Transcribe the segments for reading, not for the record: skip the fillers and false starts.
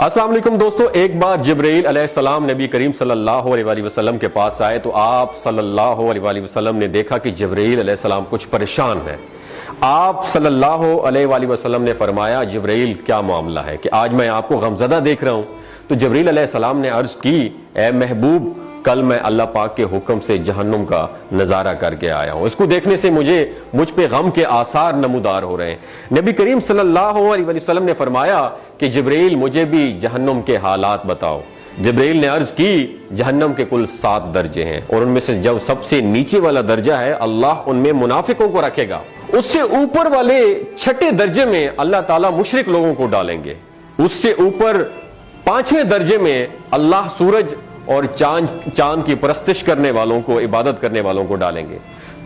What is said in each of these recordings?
السلام علیکم دوستو، ایک بار جبرائیل علیہ السلام نبی کریم صلی اللہ علیہ وآلہ وسلم کے پاس آئے تو آپ صلی اللہ علیہ وآلہ وسلم نے دیکھا کہ جبرائیل علیہ السلام کچھ پریشان ہے۔ آپ صلی اللہ علیہ وآلہ وسلم نے فرمایا جبرائیل کیا معاملہ ہے کہ آج میں آپ کو غمزدہ دیکھ رہا ہوں؟ تو جبرائیل علیہ السلام نے عرض کی اے محبوب، کل میں اللہ پاک کے حکم سے جہنم کا نظارہ کر کے آیا ہوں، اس کو دیکھنے سے مجھ پہ غم کے آثار نمودار ہو رہے ہیں۔ نبی کریم صلی اللہ علیہ وسلم نے فرمایا کہ جبرائیل مجھے بھی جہنم کے حالات بتاؤ۔ جبرائیل نے عرض کی جہنم کے کل 7 درجے ہیں اور ان میں سے جو سب سے نیچے والا درجہ ہے اللہ ان میں منافقوں کو رکھے گا، اس سے اوپر والے 6 درجے میں اللہ تعالیٰ مشرک لوگوں کو ڈالیں گے، اس سے اوپر 5ویں درجے میں اللہ سورج اور چاند کی پرستش کرنے والوں کو، عبادت کرنے والوں کو ڈالیں گے،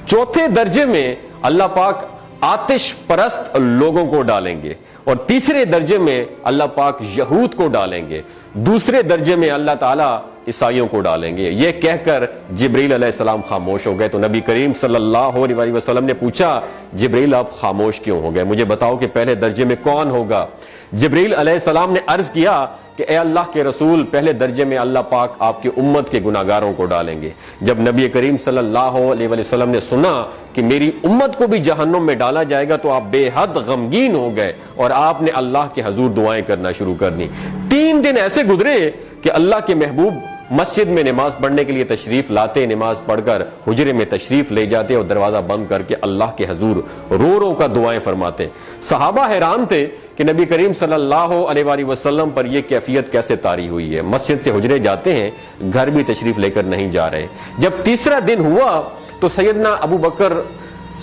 4تھے درجے میں اللہ پاک آتش پرست لوگوں کو ڈالیں گے، اور 3رے درجے میں اللہ پاک یہود کو ڈالیں گے، 2 درجے میں اللہ تعالیٰ عیسائیوں کو ڈالیں گے۔ یہ کہہ کر جبرائیل علیہ السلام خاموش ہو گئے تو نبی کریم صلی اللہ علیہ وآلہ وسلم نے پوچھا جبرائیل آپ خاموش کیوں ہو گئے؟ مجھے بتاؤ کہ پہلے درجے میں کون ہوگا؟ جبرائیل علیہ السلام نے عرض کیا کہ اے اللہ کے رسول، پہلے درجے میں اللہ پاک آپ کی امت کے گناہگاروں کو ڈالیں گے۔ جب نبی کریم صلی اللہ علیہ وآلہ وسلم نے سنا کہ میری امت کو بھی جہنم میں ڈالا جائے گا تو آپ بے حد غمگین ہو گئے اور آپ نے اللہ کے حضور دعائیں کرنا شروع کر دی۔ 3 دن ایسے گزرے کہ اللہ کے محبوب مسجد میں نماز پڑھنے کے لیے تشریف لاتے، نماز پڑھ کر حجرے میں تشریف لے جاتے اور دروازہ بند کر کے اللہ کے حضور رو رو کر دعائیں فرماتے۔ صحابہ حیران تھے کہ نبی کریم صلی اللہ علیہ وآلہ وسلم پر یہ کیفیت کیسے طاری ہوئی ہے، مسجد سے حجرے جاتے ہیں، گھر بھی تشریف لے کر نہیں جا رہے۔ جب 3را دن ہوا تو سیدنا ابو بکر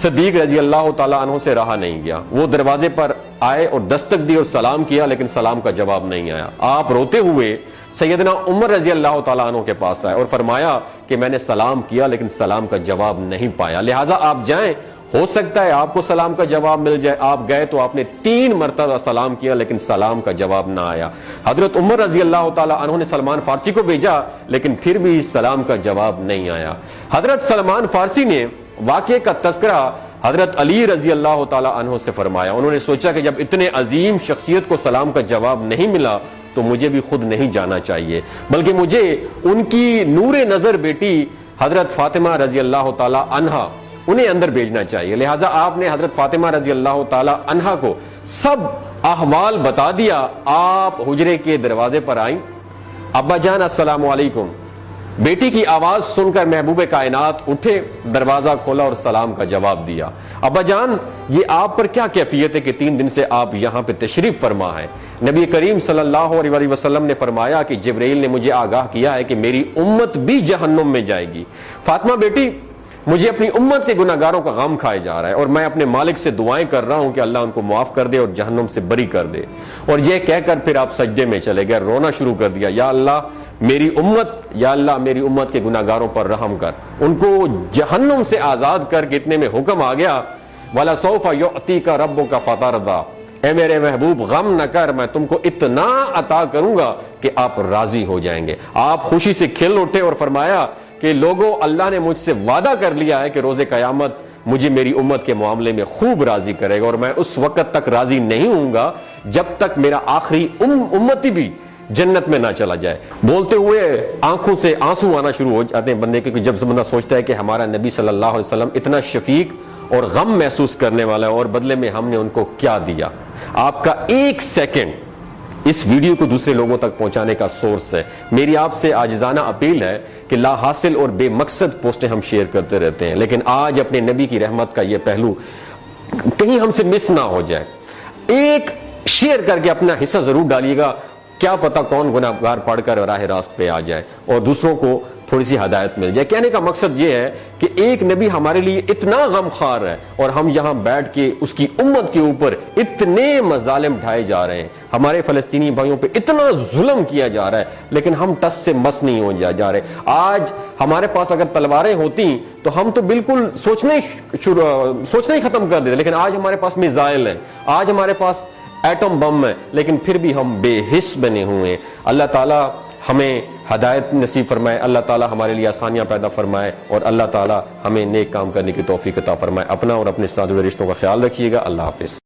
صدیق رضی اللہ تعالیٰ عنہ سے رہا نہیں گیا، وہ دروازے پر آئے اور دستک دی اور سلام کیا، لیکن سلام کا جواب نہیں آیا۔ آپ روتے ہوئے سیدنا عمر رضی اللہ تعالیٰ عنہ کے پاس آئے اور فرمایا کہ میں نے سلام کیا لیکن سلام کا جواب نہیں پایا، لہٰذا آپ جائیں، ہو سکتا ہے آپ کو سلام کا جواب مل جائے۔ آپ گئے تو آپ نے 3 مرتبہ سلام کیا لیکن سلام کا جواب نہ آیا۔ حضرت عمر رضی اللہ تعالیٰ عنہ نے سلمان فارسی کو بھیجا لیکن پھر بھی سلام کا جواب نہیں آیا۔ حضرت سلمان فارسی نے واقعے کا تذکرہ حضرت علی رضی اللہ تعالیٰ عنہ سے فرمایا۔ انہوں نے سوچا کہ جب اتنے عظیم شخصیت کو سلام کا جواب نہیں ملا تو مجھے بھی خود نہیں جانا چاہیے، بلکہ مجھے ان کی نور نظر بیٹی حضرت فاطمہ رضی اللہ تعالیٰ عنہا انہیں اندر بھیجنا چاہیے۔ لہٰذا آپ نے حضرت فاطمہ رضی اللہ تعالیٰ عنہا کو سب احوال بتا دیا۔ آپ حجرے کے دروازے پر آئیں، ابا جان السلام علیکم۔ بیٹی کی آواز سن کر محبوب کائنات اٹھے، دروازہ کھولا اور سلام کا جواب دیا۔ ابا جان یہ آپ پر کیا کیفیت ہے کہ 3 دن سے آپ یہاں پہ تشریف فرما ہے؟ نبی کریم صلی اللہ علیہ وآلہ وسلم نے فرمایا کہ جبرائیل نے مجھے آگاہ کیا ہے کہ میری امت بھی جہنم میں جائے گی۔ فاطمہ بیٹی، مجھے اپنی امت کے گناہگاروں کا غم کھائے جا رہا ہے اور میں اپنے مالک سے دعائیں کر رہا ہوں کہ اللہ ان کو معاف کر دے اور جہنم سے بری کر دے۔ اور یہ کہہ کر پھر آپ سجدے میں چلے گئے، رونا شروع کر دیا، یا اللہ میری امت کے گناہگاروں پر رحم کر، ان کو جہنم سے آزاد کر کے اتنے میں حکم آ گیا وَلَسَوْفَ يُعْطِيكَ رَبُّكَ فَتَرْضَىٰ، اے میرے محبوب غم نہ کر، میں تم کو اتنا عطا کروں گا کہ آپ راضی ہو جائیں گے۔ آپ خوشی سے کھل اٹھے اور فرمایا کہ لوگوں، اللہ نے مجھ سے وعدہ کر لیا ہے کہ روز قیامت مجھے میری امت کے معاملے میں خوب راضی کرے گا، اور میں اس وقت تک راضی نہیں ہوں گا جب تک میرا آخری امتی بھی جنت میں نہ چلا جائے۔ بولتے ہوئے آنکھوں سے آنسو آنا شروع ہو جاتے ہیں بندے کے، جب بندہ سوچتا ہے کہ ہمارا نبی صلی اللہ علیہ وسلم اتنا شفیق اور غم محسوس کرنے والا ہے اور بدلے میں ہم نے ان کو کیا دیا۔ آپ کا 1 سیکنڈ اس ویڈیو کو دوسرے لوگوں تک پہنچانے کا سورس ہے۔ میری آپ سے عاجزانہ اپیل ہے کہ لا حاصل اور بے مقصد پوسٹیں ہم شیئر کرتے رہتے ہیں، لیکن آج اپنے نبی کی رحمت کا یہ پہلو کہیں ہم سے مس نہ ہو جائے۔ ایک شیئر کر کے اپنا حصہ ضرور ڈالیے گا، کیا پتہ کون گناہگار پڑھ کر راہ راست پہ آ جائے اور دوسروں کو تھوڑی سی ہدایت مل جائے۔ کہنے کا مقصد یہ ہے کہ ایک نبی ہمارے لیے اتنا غم خوار ہے اور ہم یہاں بیٹھ کے اس کی امت کے اوپر اتنے مظالم ڈھائے جا رہے ہیں، ہمارے فلسطینی بھائیوں پہ اتنا ظلم کیا جا رہا ہے، لیکن ہم ٹس سے مس نہیں ہو جا رہے۔ آج ہمارے پاس اگر تلواریں ہوتی تو ہم تو بالکل سوچنا ہی ختم کر دیتے، لیکن آج ہمارے پاس میزائل ہیں، آج ہمارے پاس ایٹم بم ہے، لیکن پھر بھی ہم بے حس بنے ہوئے ہیں۔ اللہ تعالیٰ ہمیں ہدایت نصیب فرمائے، اللہ تعالیٰ ہمارے لیے آسانیاں پیدا فرمائے اور اللہ تعالیٰ ہمیں نیک کام کرنے کی توفیق عطا فرمائے۔ اپنا اور اپنے ساتھ رشتوں کا خیال رکھیے گا۔ اللہ حافظ۔